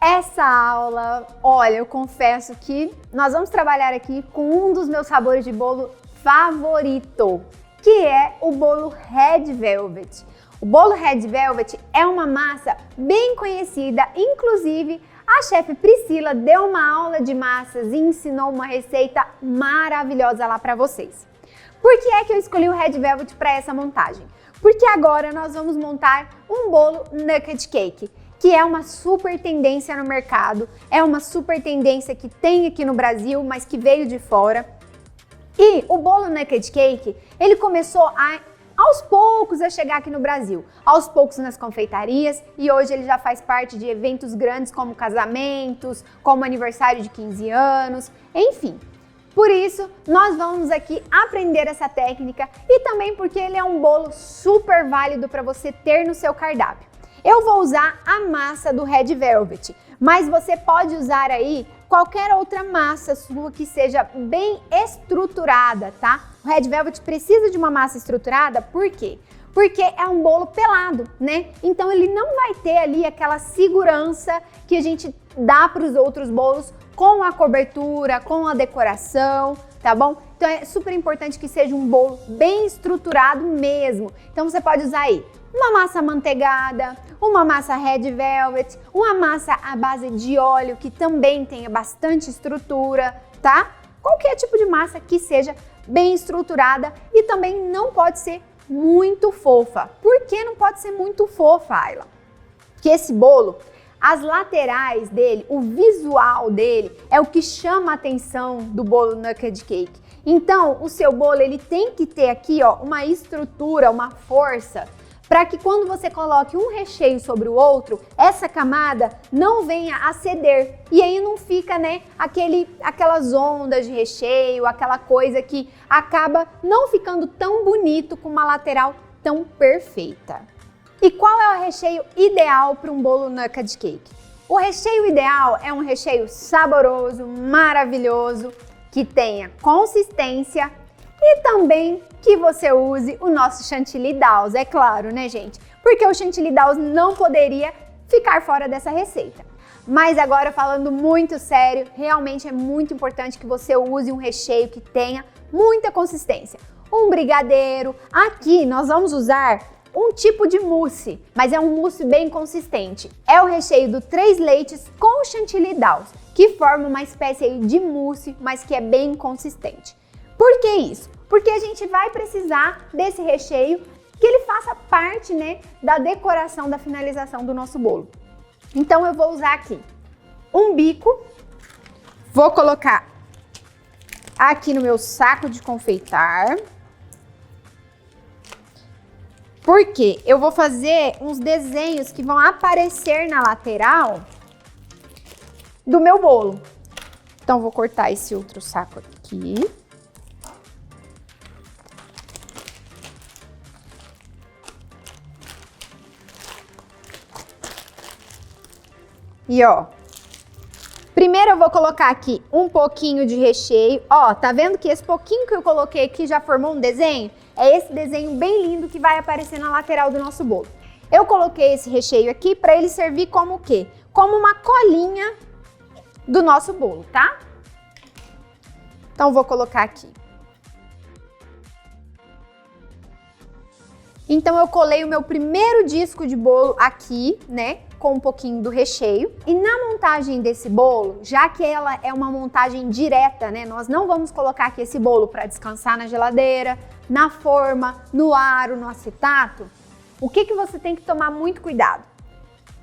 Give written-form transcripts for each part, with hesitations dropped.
Essa aula, olha, eu confesso que nós vamos trabalhar aqui com um dos meus sabores de bolo favorito, que é o bolo Red Velvet. O bolo Red Velvet é uma massa bem conhecida, inclusive a chefe Priscila deu uma aula de massas e ensinou uma receita maravilhosa lá para vocês. Por que é que eu escolhi o Red Velvet para essa montagem? Porque agora nós vamos montar um bolo Nugget Cake, que é uma super tendência no mercado, é uma super tendência que tem aqui no Brasil, mas que veio de fora. E o bolo Nugget Cake, ele começou aos poucos a chegar aqui no Brasil, aos poucos nas confeitarias, e hoje ele já faz parte de eventos grandes como casamentos, como aniversário de 15 anos, enfim. Por isso, nós vamos aqui aprender essa técnica e também porque ele é um bolo super válido para você ter no seu cardápio. Eu vou usar a massa do Red Velvet, mas você pode usar aí qualquer outra massa sua que seja bem estruturada, tá? O Red Velvet precisa de uma massa estruturada, por quê? Porque é um bolo pelado, né? Então ele não vai ter ali aquela segurança que a gente dá para os outros bolos com a cobertura, com a decoração, tá bom? Então é super importante que seja um bolo bem estruturado mesmo. Então você pode usar aí uma massa amanteigada, uma massa Red Velvet, uma massa à base de óleo que também tenha bastante estrutura, tá? Qualquer tipo de massa que seja bem estruturada e também não pode ser muito fofa. Por que não pode ser muito fofa, Ayla? Porque esse bolo, as laterais dele, o visual dele é o que chama a atenção do bolo Nugget Cake. Então, o seu bolo ele tem que ter aqui, ó, uma estrutura, uma força, para que quando você coloque um recheio sobre o outro, essa camada não venha a ceder. E aí não fica, né, aquelas ondas de recheio, aquela coisa que acaba não ficando tão bonito com uma lateral tão perfeita. E qual é o recheio ideal para um bolo Nugget Cake? O recheio ideal é um recheio saboroso, maravilhoso, que tenha consistência e também que você use o nosso chantilly Dawes, é claro, né, gente? Porque o chantilly Dawes não poderia ficar fora dessa receita. Mas agora, falando muito sério, realmente é muito importante que você use um recheio que tenha muita consistência. Um brigadeiro. Aqui nós vamos usar um tipo de mousse, mas é um mousse bem consistente. É o recheio do 3 leites com o chantilly Dawes, que forma uma espécie aí de mousse, mas que é bem consistente. Por que isso? Porque a gente vai precisar desse recheio que ele faça parte, né, da decoração, da finalização do nosso bolo. Então eu vou usar aqui um bico, vou colocar aqui no meu saco de confeitar, porque eu vou fazer uns desenhos que vão aparecer na lateral do meu bolo. Então vou cortar esse outro saco aqui. E ó, primeiro eu vou colocar aqui um pouquinho de recheio. Ó, tá vendo que esse pouquinho que eu coloquei aqui já formou um desenho? É esse desenho bem lindo que vai aparecer na lateral do nosso bolo. Eu coloquei esse recheio aqui para ele servir como o quê? Como uma colinha do nosso bolo, tá? Então vou colocar aqui. Então eu colei o meu primeiro disco de bolo aqui, né, com um pouquinho do recheio. E na montagem desse bolo, já que ela é uma montagem direta, né, nós não vamos colocar aqui esse bolo para descansar na geladeira, na forma, no aro, no acetato. O que você tem que tomar muito cuidado?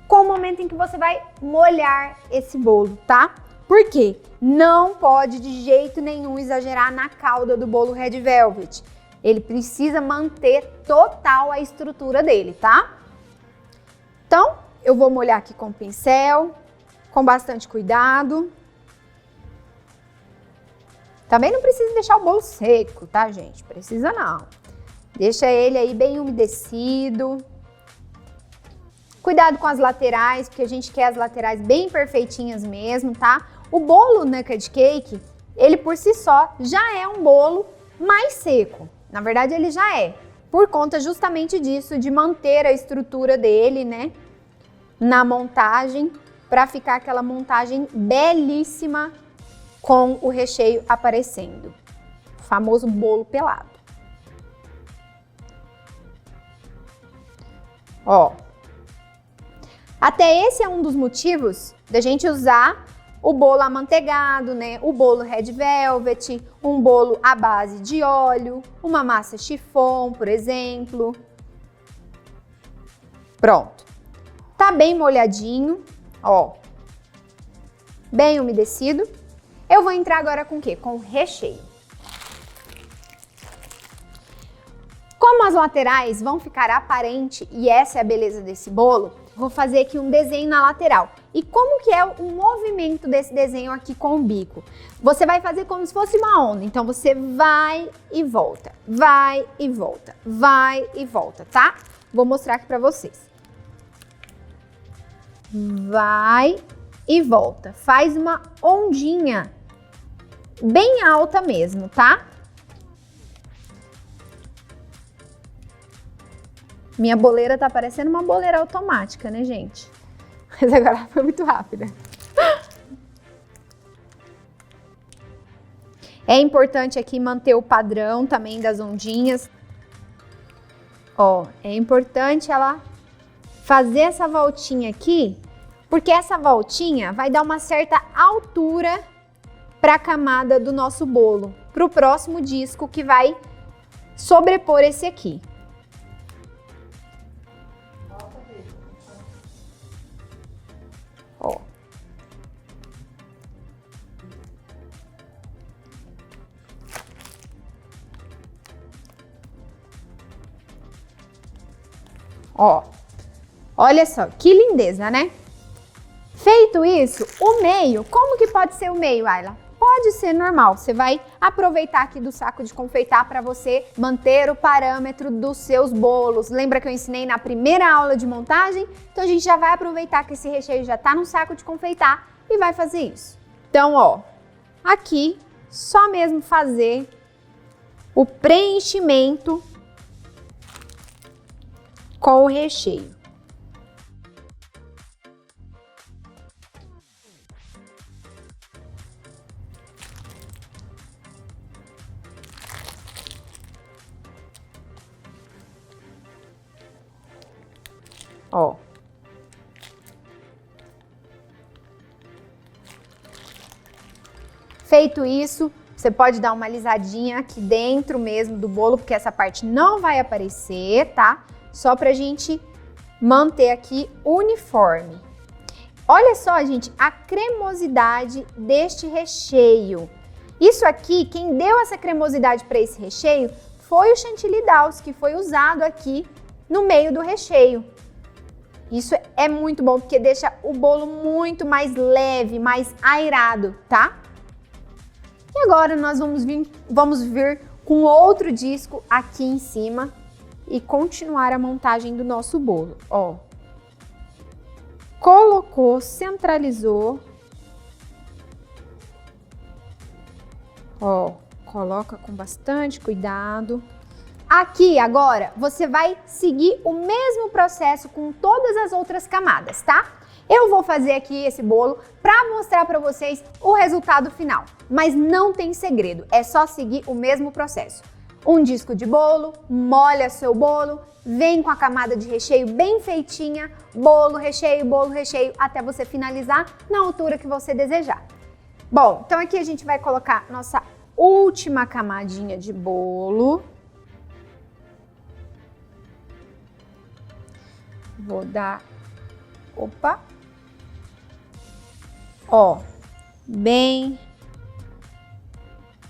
Com o momento em que você vai molhar esse bolo, tá? Por quê? Não pode de jeito nenhum exagerar na calda do bolo Red Velvet. Ele precisa manter total a estrutura dele, tá? Então, eu vou molhar aqui com o pincel, com bastante cuidado. Também não precisa deixar o bolo seco, tá, gente? Precisa não. Deixa ele aí bem umedecido. Cuidado com as laterais, porque a gente quer as laterais bem perfeitinhas mesmo, tá? O bolo Nugget Cake, ele por si só já é um bolo mais seco. Na verdade, ele já é, por conta justamente disso, de manter a estrutura dele, né, na montagem, para ficar aquela montagem belíssima com o recheio aparecendo. O famoso bolo pelado. Ó. Até esse é um dos motivos da gente usar o bolo amanteigado, né? O bolo Red Velvet, um bolo à base de óleo, uma massa chiffon, por exemplo. Pronto. Tá bem molhadinho, ó. Bem umedecido. Eu vou entrar agora com o quê? Com o recheio. Como as laterais vão ficar aparentes, e essa é a beleza desse bolo, vou fazer aqui um desenho na lateral. E como que é o movimento desse desenho aqui com o bico? Você vai fazer como se fosse uma onda. Então, você vai e volta, vai e volta, vai e volta, tá? Vou mostrar aqui pra vocês. Vai e volta. Faz uma ondinha bem alta mesmo, tá? Minha boleira tá parecendo uma boleira automática, né, gente? Mas agora foi muito rápida. É importante aqui manter o padrão também das ondinhas. Ó, é importante ela fazer essa voltinha aqui, porque essa voltinha vai dar uma certa altura para a camada do nosso bolo, para o próximo disco que vai sobrepor esse aqui. Ó. Ó, olha só, que lindeza, né? Feito isso, o meio, como que pode ser o meio, Ayla? Pode ser normal, você vai aproveitar aqui do saco de confeitar para você manter o parâmetro dos seus bolos. Lembra que eu ensinei na primeira aula de montagem? Então a gente já vai aproveitar que esse recheio já tá no saco de confeitar e vai fazer isso. Então, ó, aqui só mesmo fazer o preenchimento com o recheio. Ó. Feito isso, você pode dar uma alisadinha aqui dentro mesmo do bolo, porque essa parte não vai aparecer, tá? Só pra gente manter aqui uniforme. Olha só, gente, a cremosidade deste recheio. Isso aqui, quem deu essa cremosidade para esse recheio foi o chantilly Dow's, que foi usado aqui no meio do recheio. Isso é muito bom, porque deixa o bolo muito mais leve, mais aerado, tá? E agora nós vamos vir com outro disco aqui em cima e continuar a montagem do nosso bolo. Ó, colocou, centralizou. Ó, coloca com bastante cuidado. Aqui agora você vai seguir o mesmo processo com todas as outras camadas, tá? Eu vou fazer aqui esse bolo para mostrar para vocês o resultado final, mas não tem segredo, é só seguir o mesmo processo. Um disco de bolo, molha seu bolo, vem com a camada de recheio bem feitinha, bolo, recheio, até você finalizar na altura que você desejar. Bom, então aqui a gente vai colocar nossa última camadinha de bolo. Vou dar, opa, ó, bem,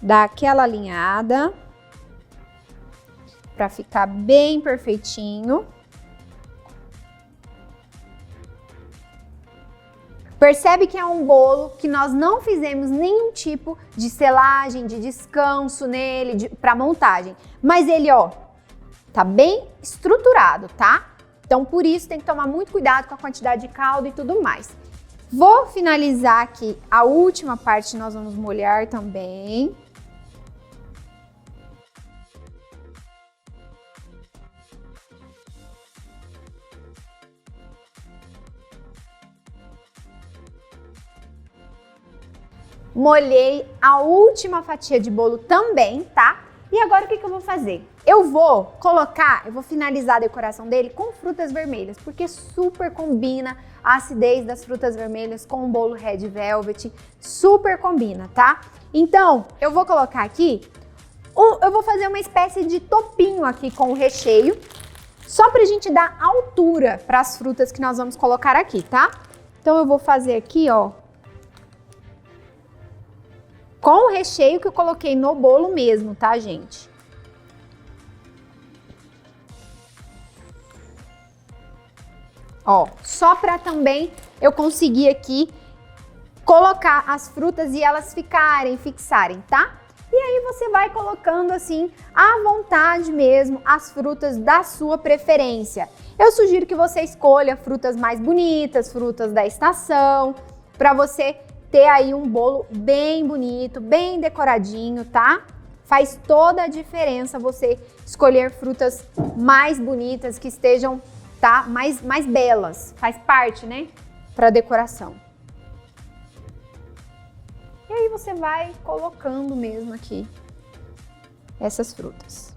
dá aquela alinhada para ficar bem perfeitinho. Percebe que é um bolo que nós não fizemos nenhum tipo de selagem, de descanso nele, para montagem, mas ele, ó, tá bem estruturado, tá? Então, por isso, tem que tomar muito cuidado com a quantidade de caldo e tudo mais. Vou finalizar aqui a última parte, nós vamos molhar também. molhei a última fatia de bolo também, tá? E agora o que eu vou fazer? Eu vou finalizar a decoração dele com frutas vermelhas, porque super combina a acidez das frutas vermelhas com o bolo Red Velvet, super combina, tá? Então, eu vou colocar aqui, eu vou fazer uma espécie de topinho aqui com o recheio, só pra gente dar altura para as frutas que nós vamos colocar aqui, tá? Então, eu vou fazer aqui, ó, com o recheio que eu coloquei no bolo mesmo, tá, gente? Ó, só para também eu conseguir aqui colocar as frutas e elas fixarem, tá? E aí você vai colocando assim, à vontade mesmo, as frutas da sua preferência. Eu sugiro que você escolha frutas mais bonitas, frutas da estação, para você ter aí um bolo bem bonito, bem decoradinho, tá? Faz toda a diferença você escolher frutas mais bonitas, que estejam, tá, mais belas. Faz parte, né, para decoração. E aí você vai colocando mesmo aqui essas frutas.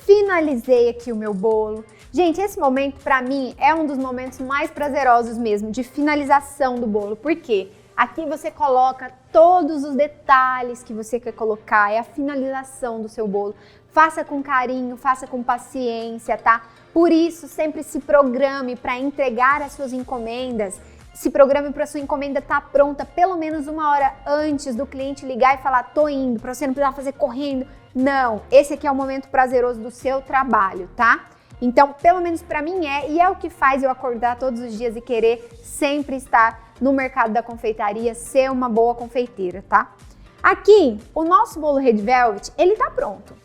Finalizei aqui o meu bolo. Gente, esse momento pra mim é um dos momentos mais prazerosos mesmo, de finalização do bolo. Por quê? Aqui você coloca todos os detalhes que você quer colocar, é a finalização do seu bolo. Faça com carinho, faça com paciência, tá? Por isso, sempre se programe para entregar as suas encomendas. Se programe para sua encomenda estar pronta pelo menos 1 hora antes do cliente ligar e falar, tô indo, para você não precisar fazer correndo. Não, esse aqui é o momento prazeroso do seu trabalho, tá? Então, pelo menos para mim e é o que faz eu acordar todos os dias e querer sempre estar no mercado da confeitaria, ser uma boa confeiteira, tá? Aqui, o nosso bolo Red Velvet, ele tá pronto.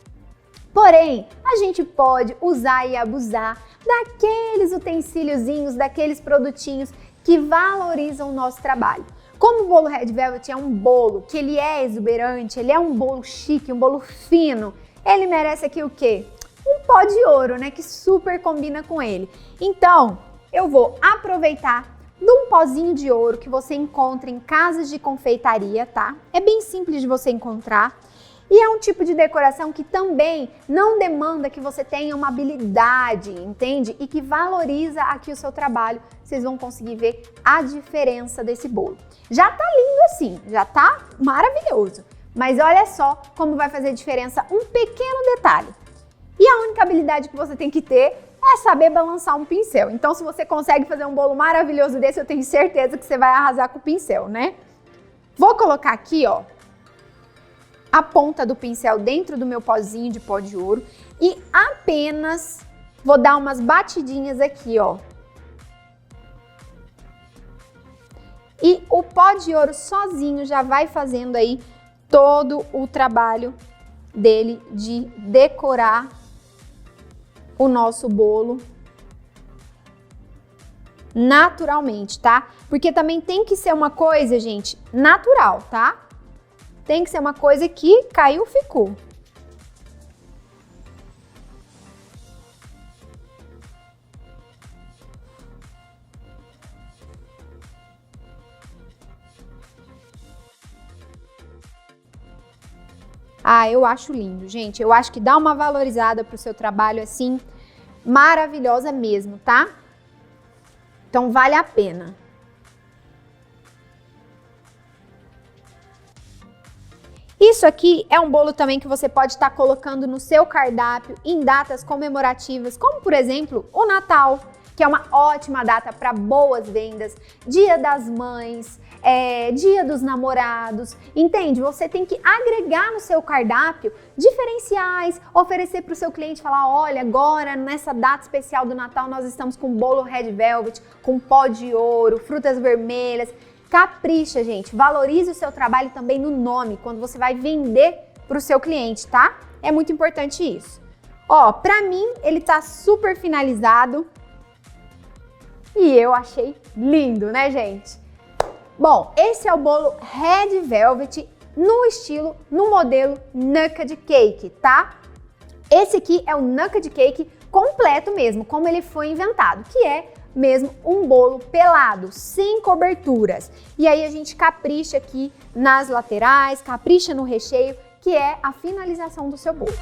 Porém, a gente pode usar e abusar daqueles utensíliozinhos, daqueles produtinhos que valorizam o nosso trabalho. Como o bolo Red Velvet é um bolo que ele é exuberante, ele é um bolo chique, um bolo fino, ele merece aqui o quê? Um pó de ouro, né, que super combina com ele. Então, eu vou aproveitar de um pozinho de ouro que você encontra em casas de confeitaria, tá? É bem simples de você encontrar. E é um tipo de decoração que também não demanda que você tenha uma habilidade, entende? E que valoriza aqui o seu trabalho. Vocês vão conseguir ver a diferença desse bolo. Já tá lindo assim, já tá maravilhoso. Mas olha só como vai fazer diferença um pequeno detalhe. E a única habilidade que você tem que ter é saber balançar um pincel. Então, se você consegue fazer um bolo maravilhoso desse, eu tenho certeza que você vai arrasar com o pincel, né? Vou colocar aqui, ó, a ponta do pincel dentro do meu pozinho de pó de ouro e apenas vou dar umas batidinhas aqui, ó. E o pó de ouro sozinho já vai fazendo aí todo o trabalho dele de decorar o nosso bolo naturalmente, tá? Porque também tem que ser uma coisa, gente, natural, tá? Tem que ser uma coisa que caiu, ficou. Ah, eu acho lindo, gente. Eu acho que dá uma valorizada pro seu trabalho assim, maravilhosa mesmo, tá? Então vale a pena. Isso aqui é um bolo também que você pode estar colocando no seu cardápio em datas comemorativas, como por exemplo o Natal, que é uma ótima data para boas vendas, Dia das Mães, Dia dos Namorados, entende? Você tem que agregar no seu cardápio diferenciais, oferecer para o seu cliente, falar, olha, agora nessa data especial do Natal nós estamos com bolo Red Velvet, com pó de ouro, frutas vermelhas. Capricha, gente, valorize o seu trabalho também no nome, quando você vai vender para o seu cliente, tá? É muito importante isso. Ó, pra mim, ele tá super finalizado. E eu achei lindo, né, gente? Bom, esse é o bolo Red Velvet no modelo Nugget Cake, tá? Esse aqui é o Nugget Cake completo mesmo, como ele foi inventado, que é mesmo um bolo pelado, sem coberturas. E aí a gente capricha aqui nas laterais, capricha no recheio, que é a finalização do seu bolo.